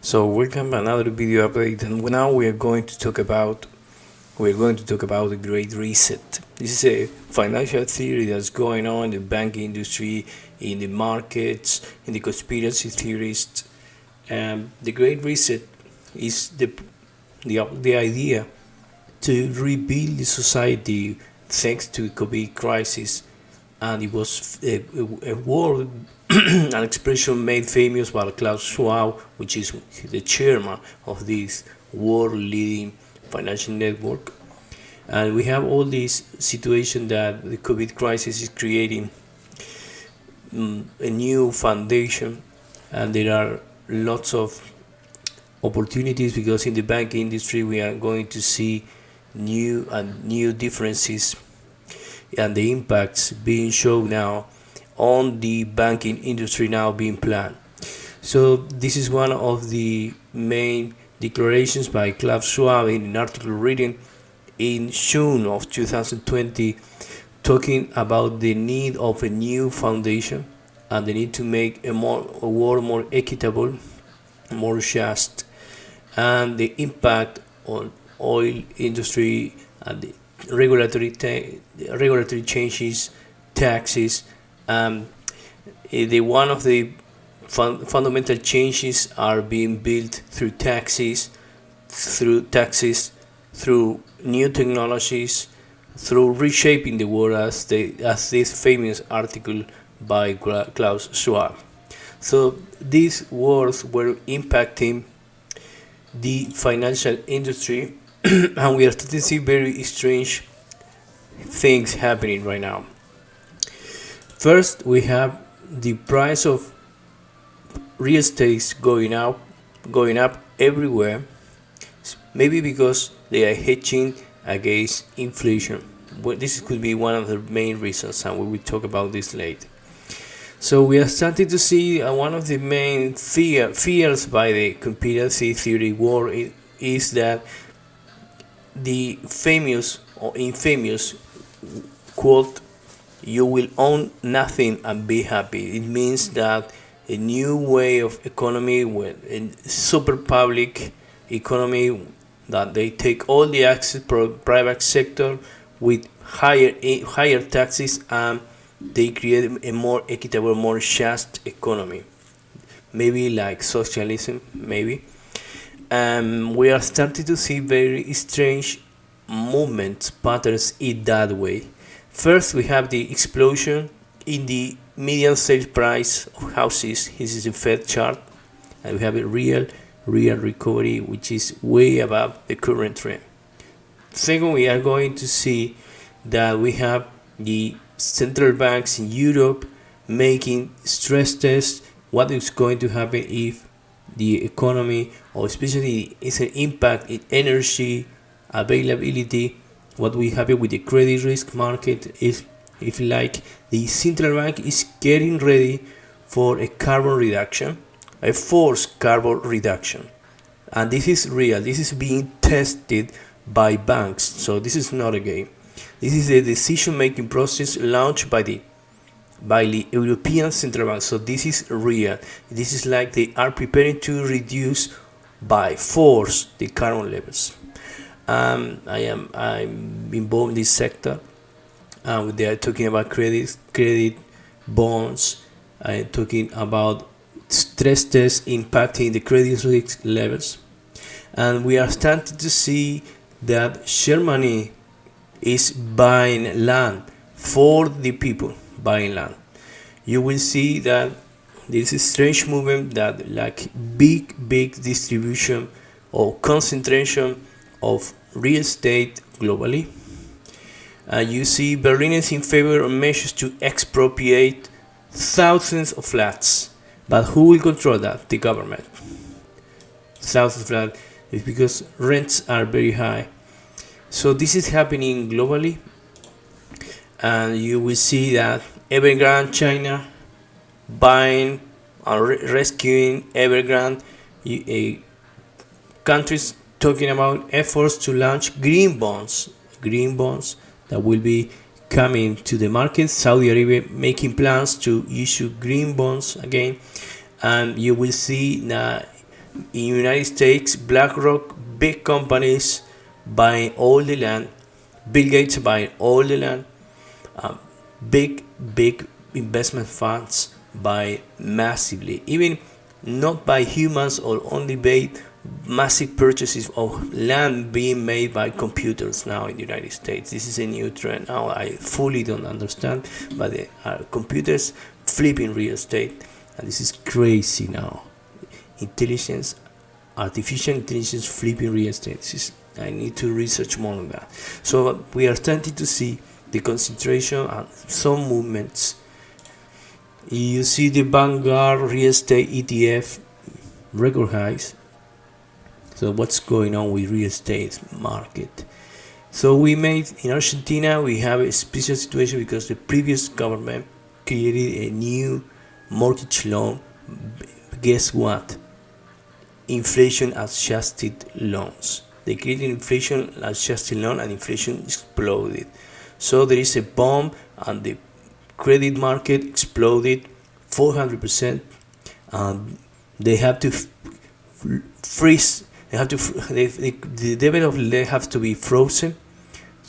So welcome to another video update, and now we're going to talk about the Great Reset. This is a financial theory that's going on in the banking industry, in the markets, in the conspiracy theorists. And the Great Reset is the idea to rebuild the society thanks to the COVID crisis, and it was a word an expression made famous by Klaus Schwab, which is the chairman of this world-leading financial network. And we have all this situation that the COVID crisis is creating a new foundation, and there are lots of opportunities because in the banking industry we are going to see new differences and the impacts being shown now on the banking industry now being planned. So this is one of the main declarations by Klaus Schwab in an article written in June of 2020, talking about the need of a new foundation and the need to make a world more equitable, more just, and the impact on oil industry and the regulatory changes, taxes. One of the fundamental changes are being built through taxes, through new technologies, through reshaping the world, as this famous article by Klaus Schwab. So these words were impacting the financial industry, and we are starting to see very strange things happening right now. First, we have the price of real estate going up everywhere, maybe because they are hedging against inflation. Well, this could be one of the main reasons, and we will talk about this later. So we are starting to see one of the main fears by the conspiracy theory world is that the famous or infamous quote, "You will own nothing and be happy." It means that a new way of economy, with a super public economy, that they take all the access for private sector with higher taxes, and they create a more equitable, more just economy, maybe like socialism, maybe. We are starting to see very strange movement patterns in that way. First, we have the explosion in the median sales price of houses. This is a Fed chart, and we have a real recovery, which is way above the current trend. Second, we are going to see that we have the central banks in Europe making stress tests. What is going to happen if the economy, or especially is an impact in energy availability? What will happen with the credit risk market is if like the central bank is getting ready for a carbon reduction, a forced carbon reduction. And this is real. This is being tested by banks. So this is not a game. This is a decision-making process launched by the European Central Bank. So this is real. This is like they are preparing to reduce by force the carbon levels. I'm involved in this sector. They are talking about credit bonds, talking about stress tests impacting the credit risk levels, and we are starting to see that Germany is buying land for the people, buying land. You will see that this is strange movement, that like big distribution or concentration of real estate globally. You see Berlin is in favor of measures to expropriate thousands of flats. But who will control that? The government. Thousands of flats is because rents are very high. So this is happening globally, and you will see that Evergrande, China, buying and rescuing Evergrande. Countries talking about efforts to launch green bonds that will be coming to the market. Saudi Arabia making plans to issue green bonds again, and you will see that in United States, BlackRock, big companies buying all the land, Bill Gates buying all the land, big investment funds buy massively, even not by humans or only by massive purchases of land being made by computers now in the United States. This is a new trend now. I fully don't understand, but there are computers flipping real estate, and this is crazy now. Artificial intelligence flipping real estate. I need to research more on that. So we are starting to see the concentration and some movements. You see the Vanguard real estate ETF record highs. So what's going on with real estate market? So in Argentina, we have a special situation because the previous government created a new mortgage loan. Guess what? Inflation adjusted loans. They created inflation adjusted loan and inflation exploded. So there is a bomb and the credit market exploded 400%. They have to freeze. The level of debt have to be frozen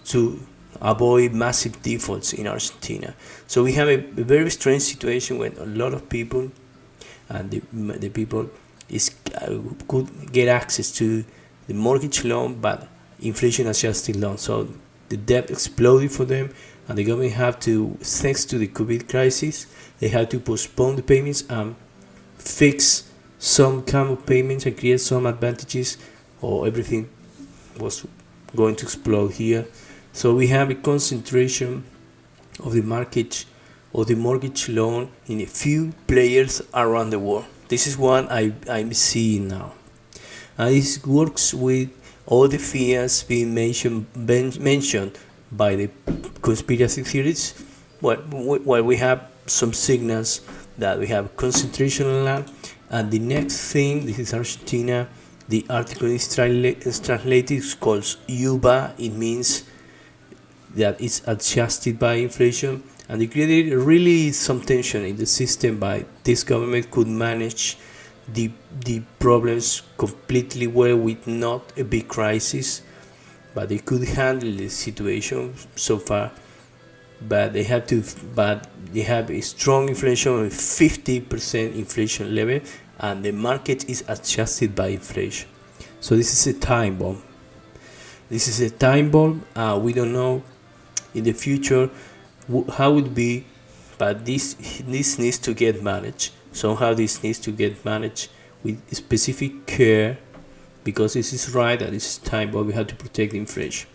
to avoid massive defaults in Argentina. So we have a very strange situation when a lot of people and the people could get access to the mortgage loan, but inflation adjusted loan. So the debt exploded for them, and the government have to, thanks to the COVID crisis, they had to postpone the payments and fix some kind of payments and create some advantages, or everything was going to explode here. So we have a concentration of the market or the mortgage loan in a few players around the world. This is what I'm seeing now. And this works with all the fears being mentioned by the conspiracy theories. Well, we have some signals that we have concentration on land. And the next thing, this is Argentina. The article is translated, it's called UBA. It means that it's adjusted by inflation. And they created really some tension in the system by this government could manage the problems completely well with not a big crisis, but they could handle the situation so far. But they have a strong inflation, a 50% inflation level, and the market is adjusted by inflation. So this is a time bomb. We don't know in the future how it will be, but this needs to get managed. Somehow this needs to get managed with specific care, because this is right at this time, but we have to protect the inflation.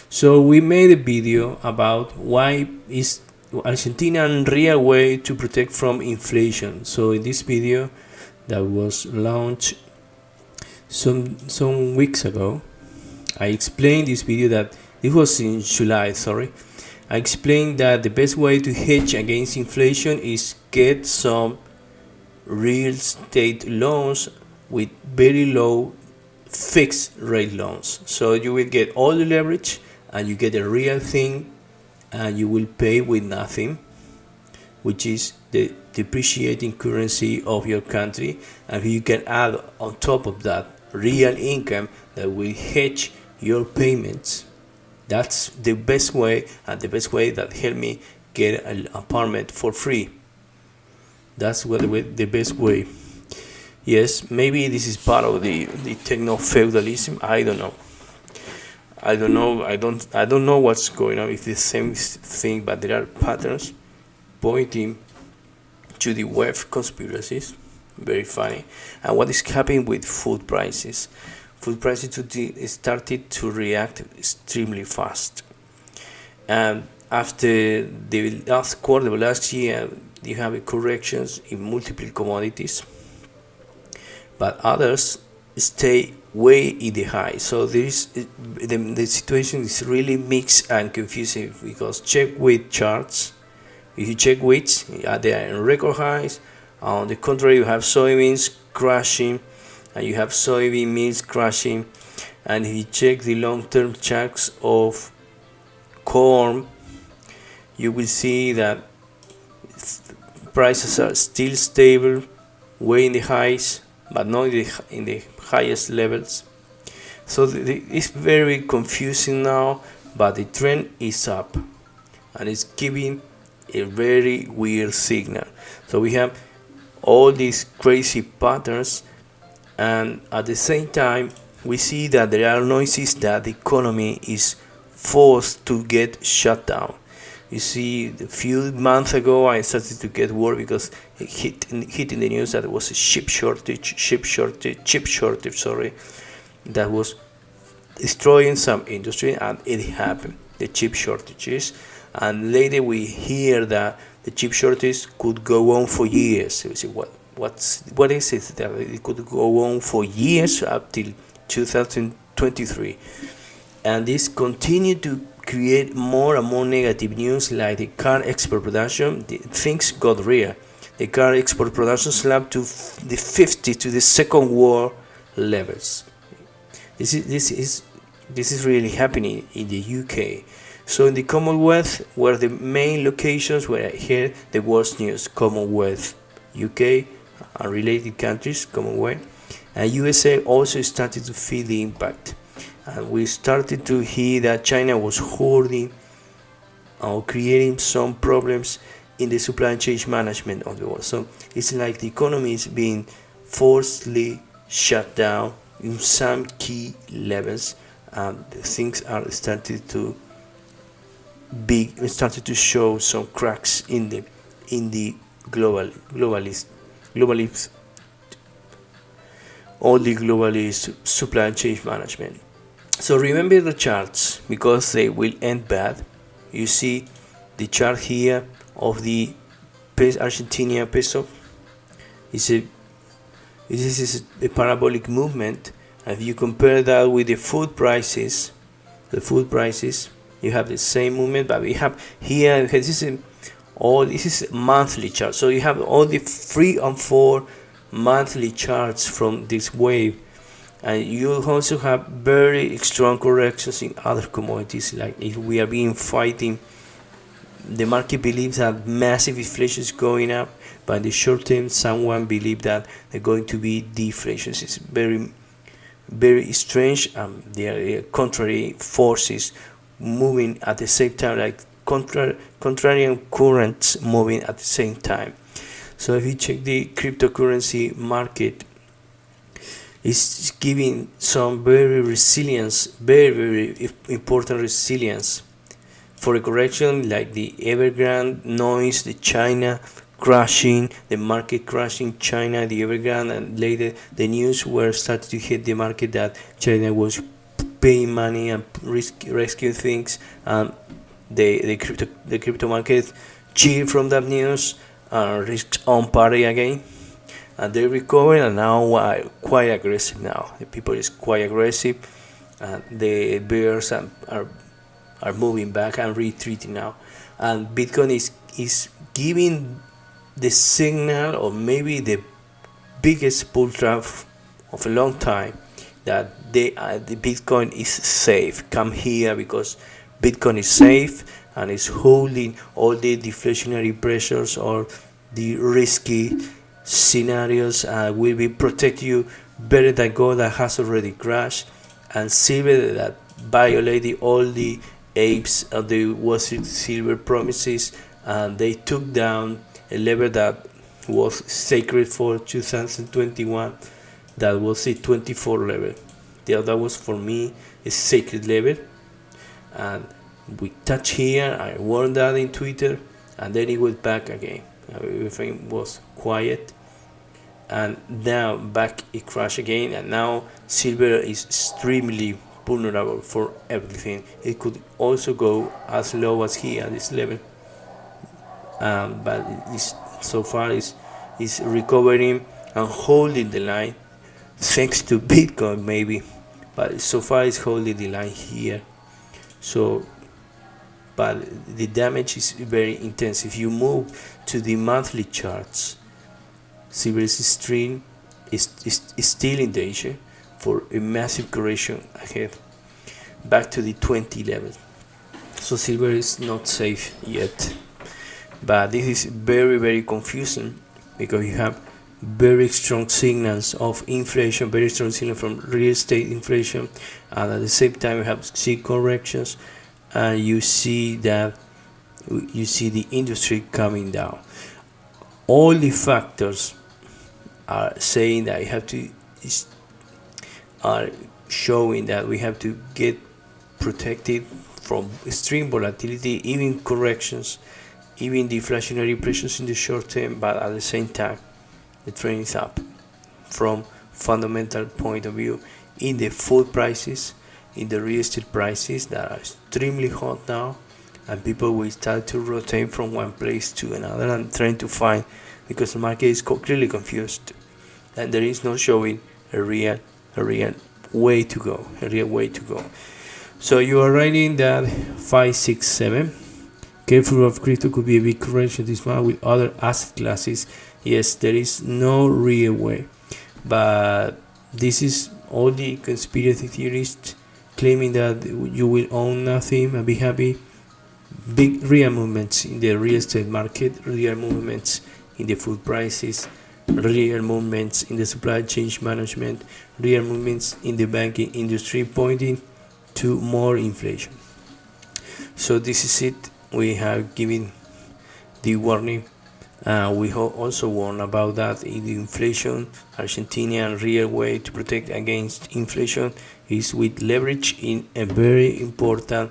So we made a video about why is Argentina a real way to protect from inflation. So in this video that was launched some weeks ago, I explained this video that it was in July, I explained that the best way to hedge against inflation is get some real estate loans with very low fixed rate loans. So you will get all the leverage and you get a real thing, and you will pay with nothing, which is the depreciating currency of your country, and you can add on top of that real income that will hedge your payments. That's the best way, and the best way that helped me get an apartment for free. That's the best way. Yes, maybe this is part of the techno-feudalism. I don't know. I don't know what's going on. It's the same thing, but there are patterns pointing to the web conspiracies. Very funny. And what is happening with food prices? Food prices started to react extremely fast. And after the last quarter of last year, you have corrections in multiple commodities, but others stay way in the high. So the situation is really mixed and confusing, because check wheat charts. If you check wheat, they are in record highs. On the contrary, you have soybeans crashing, and you have soybean meals crashing. And if you check the long-term charts of corn, you will see that prices are still stable, way in the highs, but not in the highest levels. So it's very confusing now, but the trend is up and it's giving a very weird signal. So we have all these crazy patterns, and at the same time we see that there are noises that the economy is forced to get shut down. You see, a few months ago I started to get worried because it hit in the news that there was a chip shortage, that was destroying some industry, and it happened, the chip shortages. And later we hear that the chip shortage could go on for years. So you see, what is it that it could go on for years up till 2023, and this continued to create more and more negative news, like the car export production. Things got real. The car export production slapped to the 50 to the Second War levels. This is really happening in the UK. So in the Commonwealth were the main locations where I heard the worst news: Commonwealth, UK, and related countries, Commonwealth, and USA also started to feel the impact. And we started to hear that China was hoarding or creating some problems in the supply chain management of the world. So it's like the economy is being forcibly shut down in some key levels, and things are started to show some cracks in the globalist supply chain management. So remember the charts, because they will end bad. You see the chart here of the Argentinian peso. This is a parabolic movement. If you compare that with the food prices, you have the same movement, but we have here, this is a monthly chart. So you have all the 3 and 4 monthly charts from this wave. And you also have very strong corrections in other commodities. Like if we are being fighting, the market believes that massive inflation is going up, but in the short term someone believes that they're going to be deflation. It's very, very strange. There are contrary forces moving at the same time, like contrarian currents moving at the same time. So if you check the cryptocurrency market, it's giving some very important resilience for a correction, like the Evergrande noise, the China crashing, the market crashing, China, the Evergrande, and later the news were started to hit the market that China was paying money and rescuing things, and the crypto market cheered from that news and reached on party again. And they recovered, and now quite aggressive now. The people is quite aggressive, and the bears are moving back and retreating now. And Bitcoin is giving the signal, or maybe the biggest bull trap of a long time, that the Bitcoin is safe. Come here, because Bitcoin is safe and is holding all the deflationary pressures or the risky scenarios, will be protect you better than gold that has already crashed, and silver that violated all the apes of the Wall Street silver promises, and they took down a level that was sacred for 2021, that was the 24 level. That was for me a sacred level, and we touch here. I warned that in Twitter, and then it went back again. Everything was quiet, and now back it crashed again, and now silver is extremely vulnerable for everything. It could also go as low as here at this level, but so far is recovering and holding the line, thanks to Bitcoin maybe, but so far it's holding the line here. So, but the damage is very intense. If you move to the monthly charts, silver's stream is still in danger for a massive correction ahead, back to the 20 level. So silver is not safe yet, but this is very, very confusing, because you have very strong signals of inflation, very strong signals from real estate inflation, and at the same time you have see corrections, and you see the industry coming down. All the factors are saying that are showing that we have to get protected from extreme volatility, even corrections, even deflationary pressures in the short term, but at the same time the trend is up from fundamental point of view in the food prices, in the real estate prices that are extremely hot now, and people will start to rotate from one place to another and trying to find, because the market is clearly confused and there is no showing a real way to go, So you are writing that 567. Careful of crypto could be a big correction this month with other asset classes. Yes, there is no real way, but this is all the conspiracy theorists claiming that you will own nothing and be happy. Big real movements in the real estate market, real movements in the food prices, real movements in the supply chain management, real movements in the banking industry, pointing to more inflation. So this is it. We have given the warning. We also warn about that in the inflation. Argentinian real way to protect against inflation is with leverage in a very important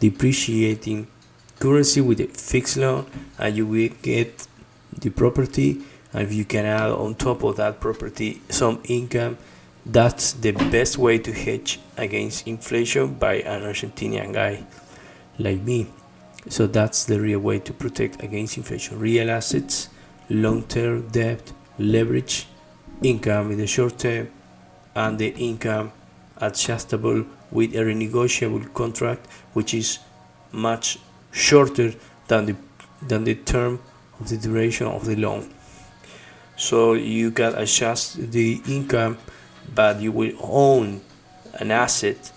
depreciating currency with a fixed loan, and you will get the property, and if you can add on top of that property some income, that's the best way to hedge against inflation by an Argentinian guy like me. So that's the real way to protect against inflation. Real assets, long-term debt, leverage, income in the short term, and the income adjustable with a renegotiable contract, which is much shorter than the term of the duration of the loan. So you can adjust the income, but you will own an asset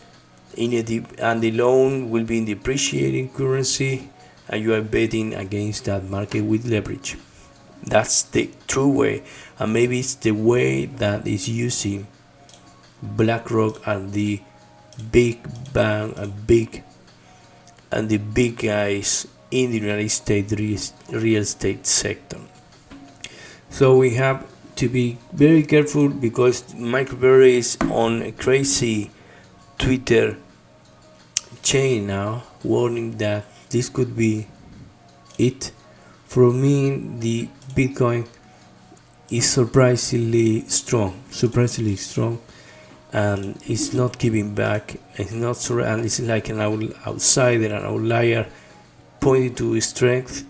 and the loan will be in depreciating currency, and you are betting against that market with leverage. That's the true way, and maybe it's the way that is using BlackRock and the big bang and the big guys in the United States real estate sector. So we have to be very careful, because Burry is on a crazy Twitter chain now, warning that this could be it. For me, the Bitcoin is surprisingly strong, and it's not giving back. It's not, and it's like an outsider, an outlier, pointing to strength,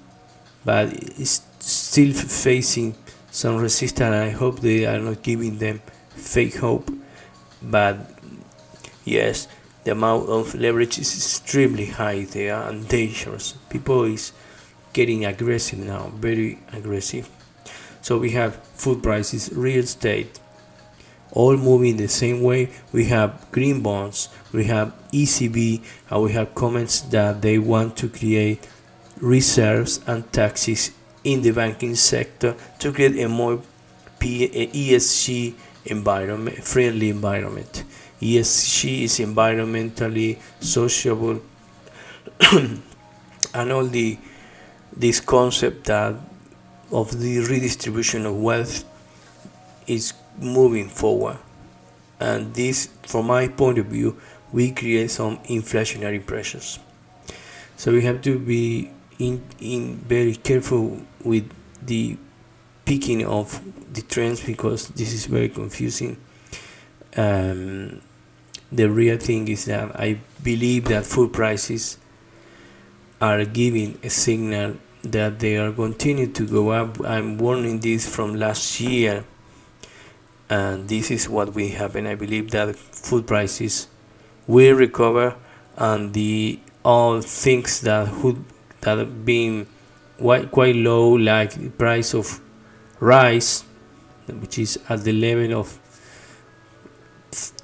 but it's still facing some resistance. And I hope they are not giving them fake hope, but yes, the amount of leverage is extremely high there and dangerous. People is getting aggressive now, very aggressive. So we have food prices, real estate, all moving the same way. We have green bonds, we have ECB, and we have comments that they want to create reserves and taxes in the banking sector to create a more ESG environment, friendly environment. ESG is environmentally, sociable, and all this concept that of the redistribution of wealth is moving forward. And this, from my point of view, we create some inflationary pressures. So we have to be in very careful with the picking of the trends, because this is very confusing. The real thing is that I believe that food prices are giving a signal that they are continuing to go up. I'm warning this from last year, and this is what will happen. I believe that food prices will recover, and the all things that have been quite low, like the price of rice, which is at the level of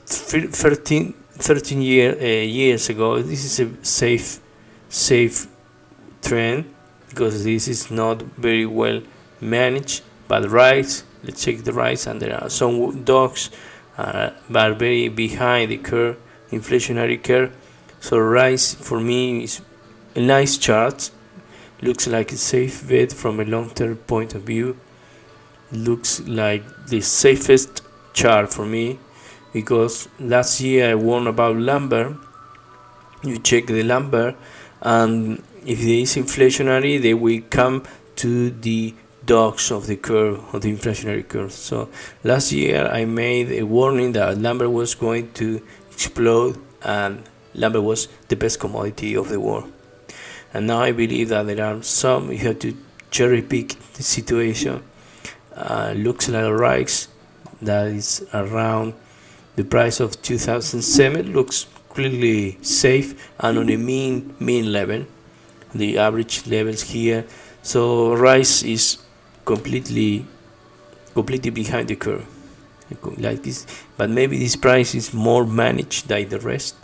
13 years ago. This is a safe trend, because this is not very well managed, but rice let's check the rice, and there are some dogs but very behind the curve, inflationary curve. So rice for me is a nice chart, looks like a safe bet from a long-term point of view. Looks like the safest chart for me, because last year I warned about lumber. You check the lumber, and if there is inflationary, they will come to the dogs of the curve, of the inflationary curve. So last year I made a warning that lumber was going to explode, and lumber was the best commodity of the world. And now I believe that there are some, you have to cherry pick the situation. Looks like a rise that is around the price of 2007, looks clearly safe and on the mean level, the average levels here. So rice is completely behind the curve like this, but maybe this price is more managed than the rest,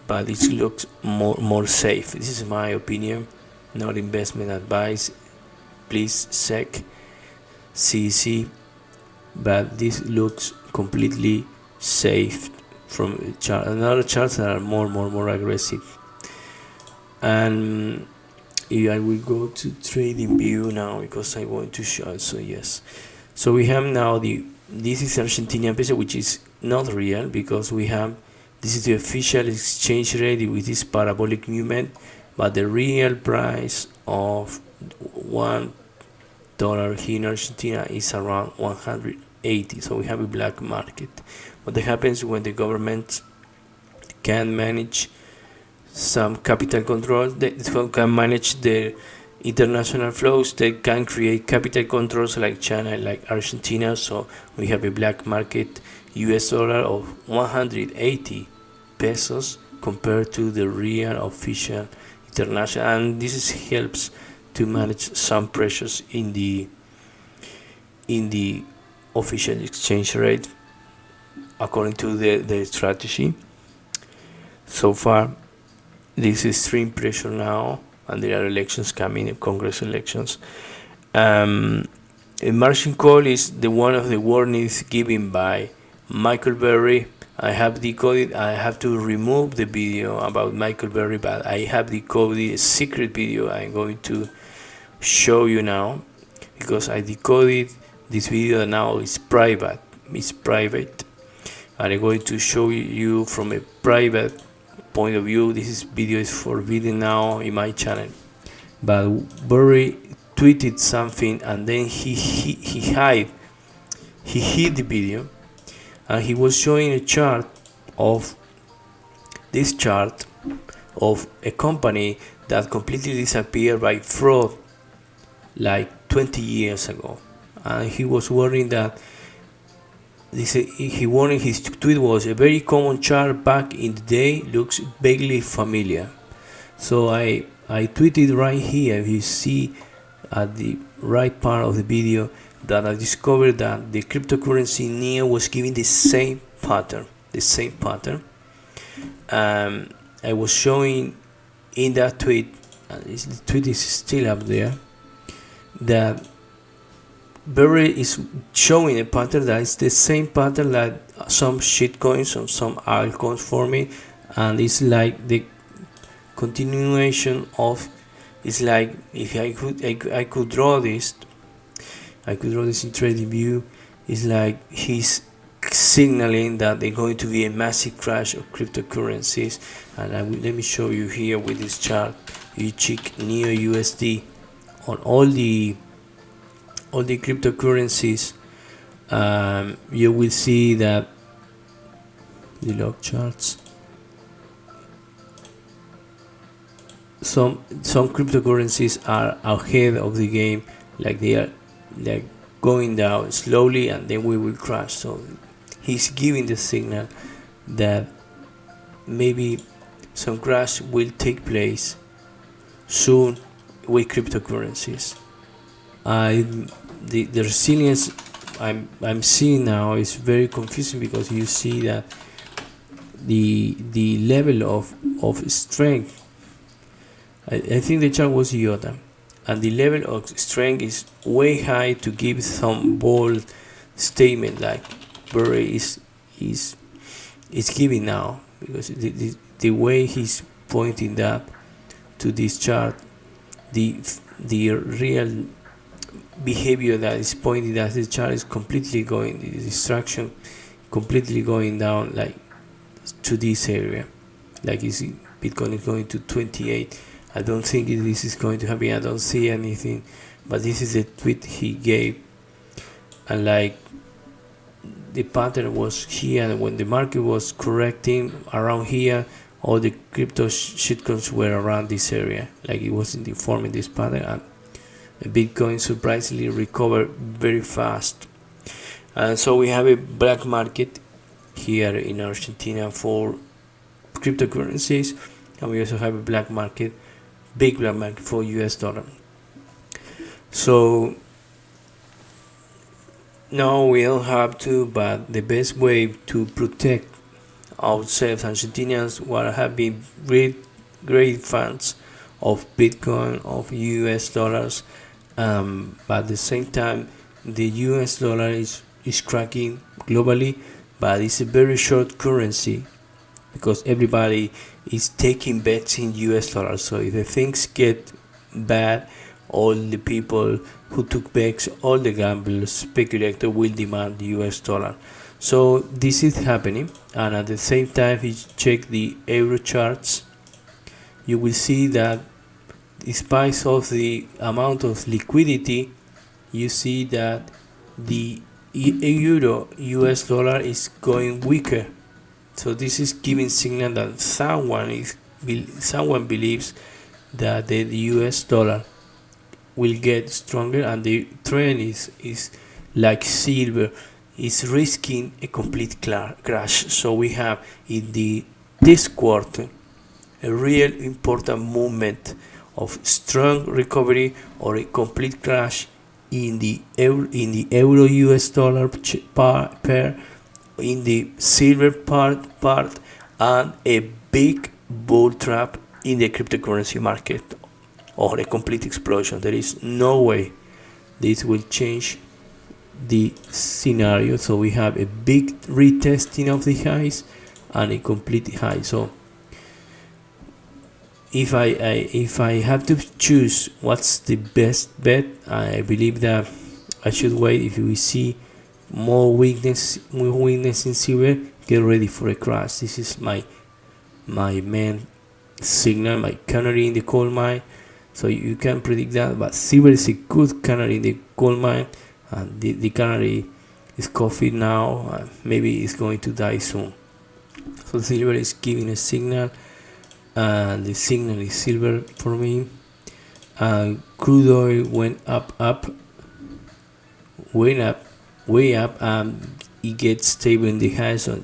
but it looks more safe. This is my opinion, not investment advice. Please check CC, but this looks completely safe from chart. Another charts that are more aggressive. And I will go to trading view now, because I want to show. So yes, so we have now this is Argentinian peso, which is not real, because we have, this is the official exchange rate with this parabolic movement, but the real price of $1 here in Argentina is around 180. So we have a black market. What happens when the government can manage some capital control, they can manage the international flows, they can create capital controls like China, like Argentina. So we have a black market US dollar of 180 pesos compared to the real official international, and this helps to manage some pressures in the official exchange rate according to the strategy. So far this is extreme pressure now, and there are elections coming, Congress elections. A margin call is the one of the warnings given by Michael Burry. I have decoded, I have to remove the video about Michael Burry, but I have decoded a secret video I'm going to show you now, because I decoded this video now. It's private, and I'm going to show you from a private point of view. This video is forbidden now in my channel, but Burry tweeted something, and then he hid the video, and he was showing a chart of a company that completely disappeared by fraud like 20 years ago. And he was worrying that his tweet was a very common chart back in the day, looks vaguely familiar. So I tweeted right here. If you see at the right part of the video, that I discovered that the cryptocurrency NEO was giving the same pattern. I was showing in that tweet, and the tweet is still up there, that Burry is showing a pattern that is the same pattern that some shitcoins or some altcoins forming, and it's like the continuation of, it's like if I could draw this in trading view. It's like he's signaling that there's going to be a massive crash of cryptocurrencies. And let me show you here with this chart. You check NEO USD on all the cryptocurrencies. You will see that the log charts, some cryptocurrencies are ahead of the game, like they're going down slowly, and then we will crash. So he's giving the signal that maybe some crash will take place soon with cryptocurrencies. The resilience I'm seeing now is very confusing, because you see that the level of strength. I think the chart was IOTA. and the level of strength is way high to give some bold statement like Burry is giving now, because the way he's pointing that to this chart, the real behavior that is pointing at the chart is completely going, the distraction completely going down, like to this area. Like you see, Bitcoin is going to 28. I don't think this is going to happen. I don't see anything, but this is the tweet he gave. And like the pattern was here, and when the market was correcting around here, all the crypto shitcoins were around this area, like it was forming this pattern, and Bitcoin surprisingly recovered very fast. And so we have a black market here in Argentina for cryptocurrencies, and we also have a black market, big black market for US dollar. So no, we don't have to, but the best way to protect ourselves, Argentinians, what have been great fans of Bitcoin, of US dollars, but at the same time, the US dollar is cracking globally, but it's a very short currency because everybody is taking bets in US dollars. So if the things get bad, all the people who took bets, all the gamblers, speculators will demand the US dollar. So this is happening, and at the same time, if you check the euro charts, you will see that despite of the amount of liquidity, you see that the euro US dollar is going weaker. So this is giving signal that someone believes that the US dollar will get stronger, and the trend is like silver, is risking a complete crash. So we have in this quarter a real important movement of strong recovery or a complete crash in the euro US dollar pair, in the silver part, and a big bull trap in the cryptocurrency market, or a complete explosion. There is no way this will change the scenario. So we have a big retesting of the highs and a complete high. So if I have to choose what's the best bet, I believe that I should wait. If we see more weakness in silver, get ready for a crash. This is my main signal, my canary in the coal mine. So you can predict that, but silver is a good canary in the coal mine, and the canary is coughing now, maybe it's going to die soon. So silver is giving a signal, and the signal is silver for me. Crude oil went way up, and it gets stable in the highs. So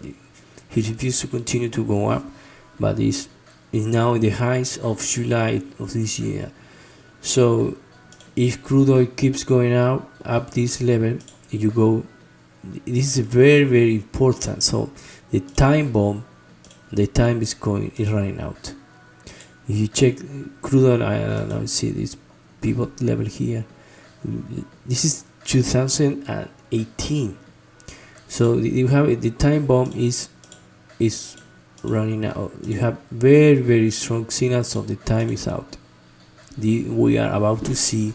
he refused to continue to go up, but is now in the highs of July of this year. So if crude oil keeps going up this level, if you go, this is very, very important. So the time bomb, the time is running out. If you check crude oil, I don't know, see this pivot level here. This is 2018. So you have the time bomb is running out. You have very, very strong signals of the time is out. We are about to see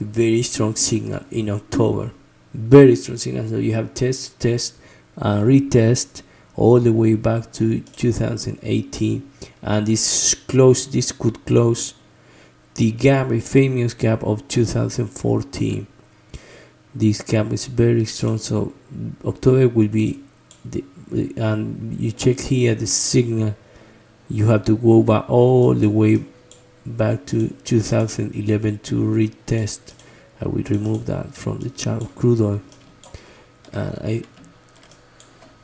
a very strong signal in October. Very strong signal. So you have test and retest all the way back to 2018, and this could close the gap, a famous gap of 2014. This gap is very strong. So October will be and you check here the signal, you have to go back all the way back to 2011 to retest. I will remove that from the chart of crude oil.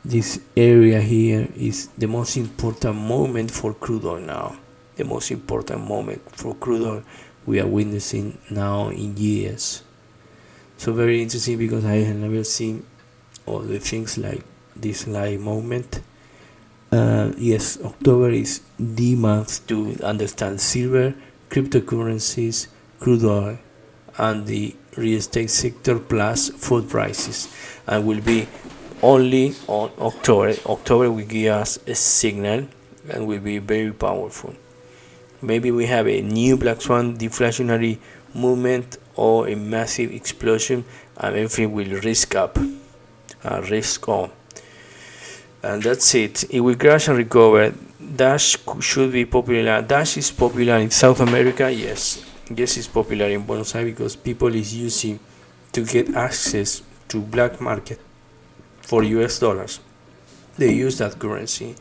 This area here is the most important moment for crude oil now. The most important moment for crude oil we are witnessing now in years. So very interesting, because I have never seen all the things like this live moment. Yes, October is the month to understand silver, cryptocurrencies, crude oil, and the real estate sector plus food prices, and will be only on October. October will give us a signal and will be very powerful. Maybe we have a new black swan deflationary movement or a massive explosion, and everything will risk up, risk on. And that's it. It will crash and recover. Dash should be popular. Dash is popular in South America. Yes, it's popular in Buenos Aires because people is using to get access to black market for US dollars. They use that currency,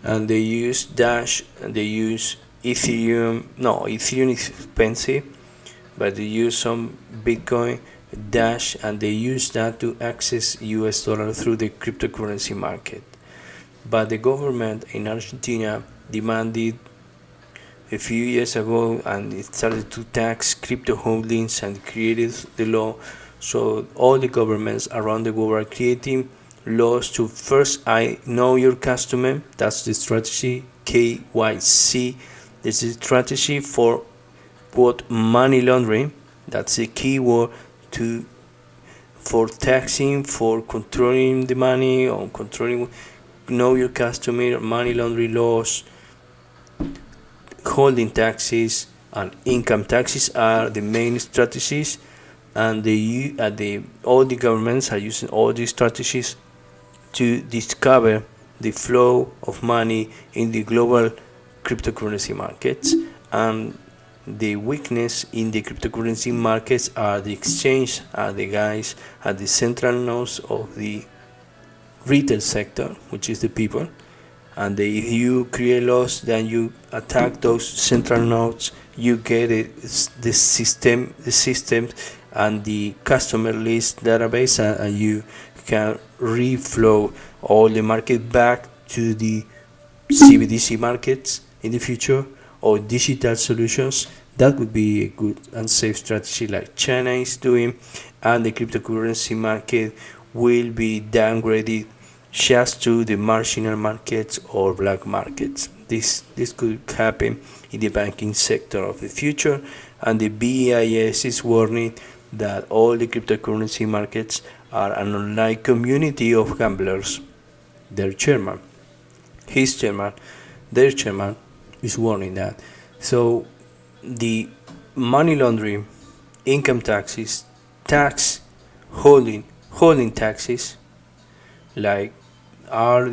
and they use Dash, and they use Ethereum. No, Ethereum is expensive, but they use some Bitcoin, Dash, and they use that to access US dollar through the cryptocurrency market. But the government in Argentina demanded a few years ago, and it started to tax crypto holdings and created the law. So all the governments around the world are creating laws to first I know your customer. That's the strategy, KYC. This is strategy for what money laundering. That's the key word for taxing, for controlling the money, or controlling know your customer, money laundering laws, holding taxes, and income taxes are the main strategies. And all the governments are using all these strategies to discover the flow of money in the global cryptocurrency markets. And the weakness in the cryptocurrency markets are the exchange, are the guys at the central nodes of the retail sector, which is the people. And if you create laws, then you attack those central nodes, you get the system and the customer list database, and you can reflow all the market back to the CBDC markets in the future, or digital solutions. That would be a good and safe strategy like China is doing, and the cryptocurrency market will be downgraded just to the marginal markets or black markets. This could happen in the banking sector of the future, and the BIS is warning that all the cryptocurrency markets are an online community of gamblers. Their chairman is warning that. So the money laundering, income taxes, holding taxes, like are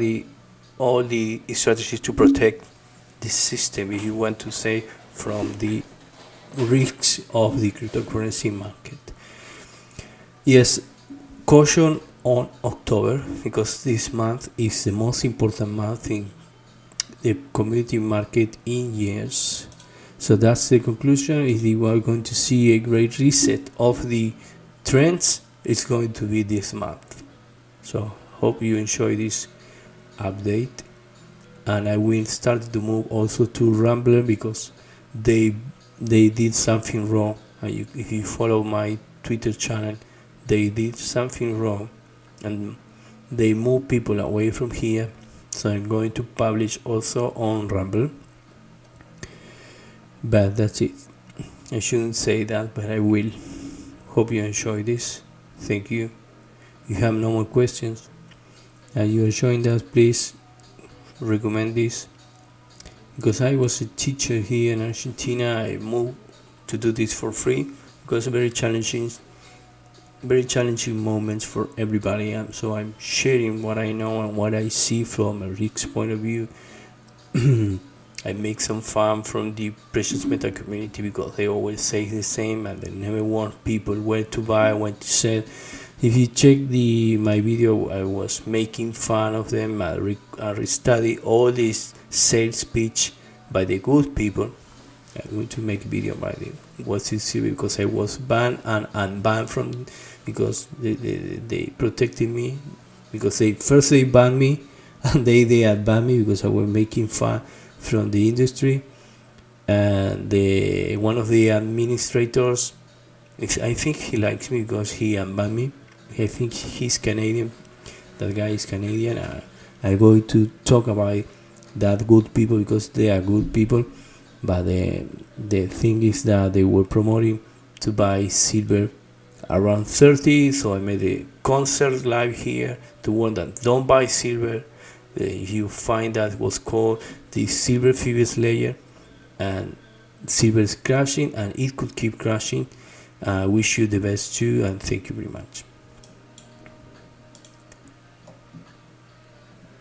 all the strategies to protect the system, if you want to say, from the risks of the cryptocurrency market. Yes, caution on October, because this month is the most important month in the commodity market in years. So that's the conclusion. If you are going to see a great reset of the trends, it's going to be this month. So hope you enjoy this update, and I will start to move also to Rumble, because they did something wrong. And if you follow my Twitter channel, they did something wrong and they move people away from here. So I'm going to publish also on Rumble, but that's it. I shouldn't say that, but I will. Hope you enjoy this. Thank you. If you have no more questions and you are enjoying that, please recommend this, because I was a teacher here in Argentina. I moved to do this for free because very challenging moments for everybody, and so I'm sharing what I know and what I see from a risk point of view. I make some fun from the precious metal community, because they always say the same and they never warn people where to buy, when to sell. If you check my video, I was making fun of them. I restudy all this sales pitch by the good people. I'm going to make a video by what's this, because I was banned and unbanned from, because they protected me, because they banned me and they unbanned me because I was making fun from the industry. And one of the administrators, I think he likes me because he unbanned me. I think he's Canadian. That guy is Canadian. I'm going to talk about that good people, because they are good people. but the thing is that they were promoting to buy silver around 30, so I made a concert live here to warn them, don't buy silver. If you find that was called the silver previous layer, and silver is crashing and it could keep crashing. Wish you the best too, and thank you very much.